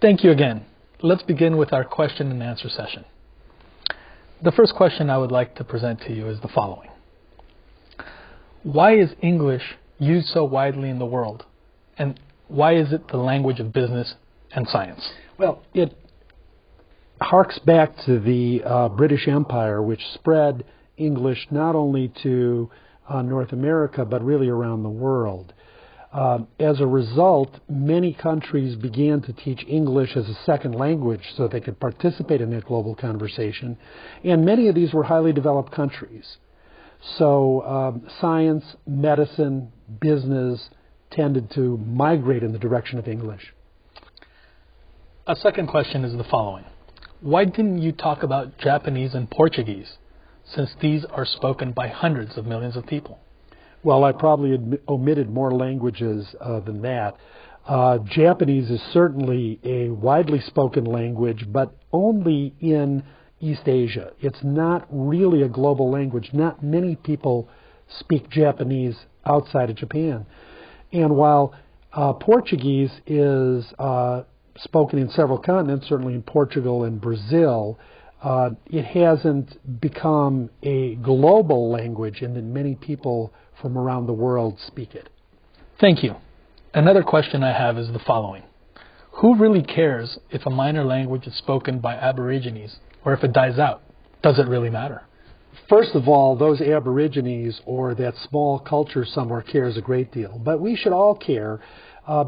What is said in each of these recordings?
Thank you again. Let's begin with our question and answer session. The first question I would like to present to you is the following. Why is English used so widely in the world? And why is it the language of business and science? Well, it harks back to the British Empire, which spread English not only to North America, but really around the world. As a result, many countries began to teach English as a second language so they could participate in that global conversation. And many of these were highly developed countries. So science, medicine, business tended to migrate in the direction of English. A second question is the following. Why didn't you talk about Japanese and Portuguese, since these are spoken by hundreds of millions of people? Well, I probably omitted more languages than that. Japanese is certainly a widely spoken language, but only in East Asia. It's not really a global language. Not many people speak Japanese outside of Japan. And while Portuguese is spoken in several continents, certainly in Portugal and Brazil, it hasn't become a global language in that many people from around the world speak it. Thank you. Another question I have is the following. Who really cares if a minor language is spoken by Aborigines or if it dies out? Does it really matter? First of all, those Aborigines or that small culture somewhere cares a great deal. But we should all care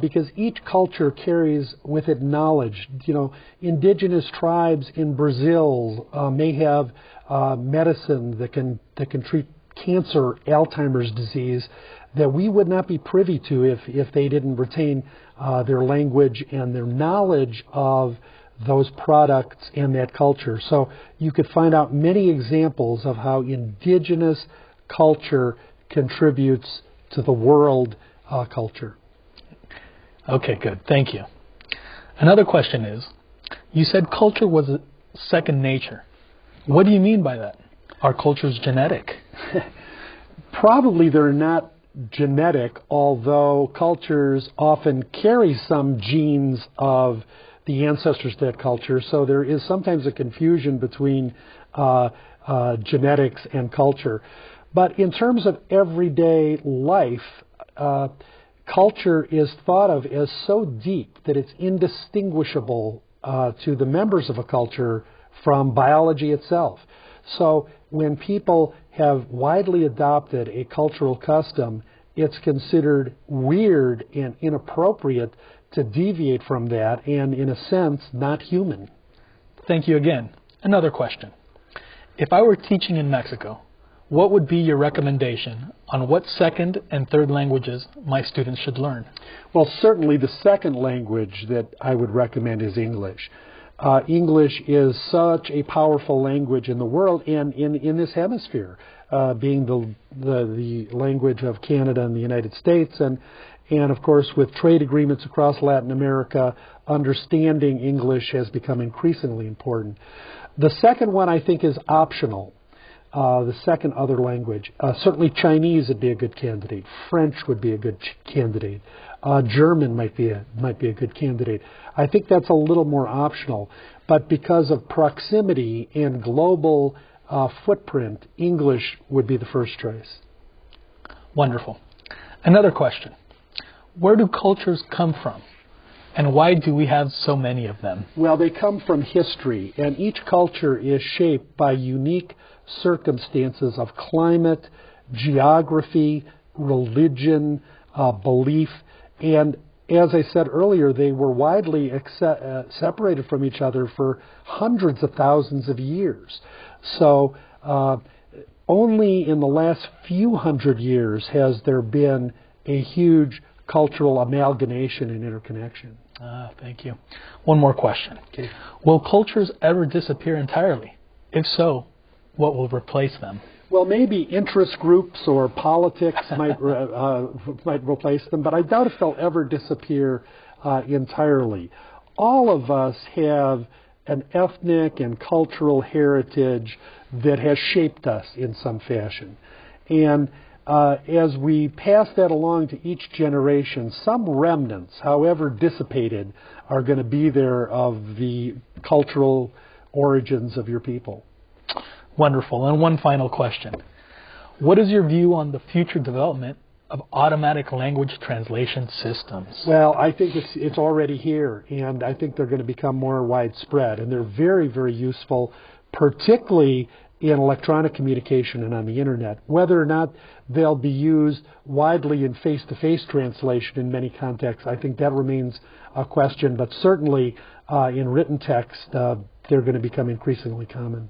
because each culture carries with it knowledge. You know, indigenous tribes in Brazil may have medicine that can treat cancer, Alzheimer's disease, that we would not be privy to if they didn't retain their language and their knowledge of those products and that culture. So you could find out many examples of how indigenous culture contributes to the world culture. Okay, good. Thank you. Another question is, you said culture was a second nature. What do you mean by that? Are cultures genetic? Probably they're not genetic, although cultures often carry some genes of the ancestors to that culture. So there is sometimes a confusion between genetics and culture. But in terms of everyday life, culture is thought of as so deep that it's indistinguishable to the members of a culture from biology itself. So when people have widely adopted a cultural custom, it's considered weird and inappropriate to deviate from that and, in a sense, not human. Thank you again. Another question. If I were teaching in Mexico, what would be your recommendation on what second and third languages my students should learn? Well, certainly the second language that I would recommend is English. English is such a powerful language in the world and in this hemisphere, being the language of Canada and the United States. And of course, with trade agreements across Latin America, understanding English has become increasingly important. The second one, I think, is optional. The second other language. Certainly Chinese would be a good candidate. French would be a good candidate. German might be a good candidate. I think that's a little more optional. But because of proximity and global footprint, English would be the first choice. Wonderful. Another question. Where do cultures come from? And why do we have so many of them? Well, they come from history, and each culture is shaped by unique circumstances of climate, geography, religion, belief, and as I said earlier, they were widely separated from each other for hundreds of thousands of years. So only in the last few hundred years has there been a huge cultural amalgamation and interconnection. Thank you. One more question. Okay. Will cultures ever disappear entirely? If so, what will replace them? Well, maybe interest groups or politics might replace them, but I doubt if they'll ever disappear entirely. All of us have an ethnic and cultural heritage that has shaped us in some fashion. And as we pass that along to each generation, some remnants, however dissipated, are going to be there of the cultural origins of your people. Wonderful. And one final question. What is your view on the future development of automatic language translation systems? Well, I think it's already here, and I think they're going to become more widespread, and they're very, very useful, particularly in electronic communication and on the internet. Whether or not they'll be used widely in face-to-face translation in many contexts, I think that remains a question, but certainly in written text, they're going to become increasingly common.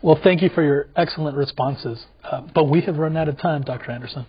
Well, thank you for your excellent responses, but we have run out of time, Dr. Andersen.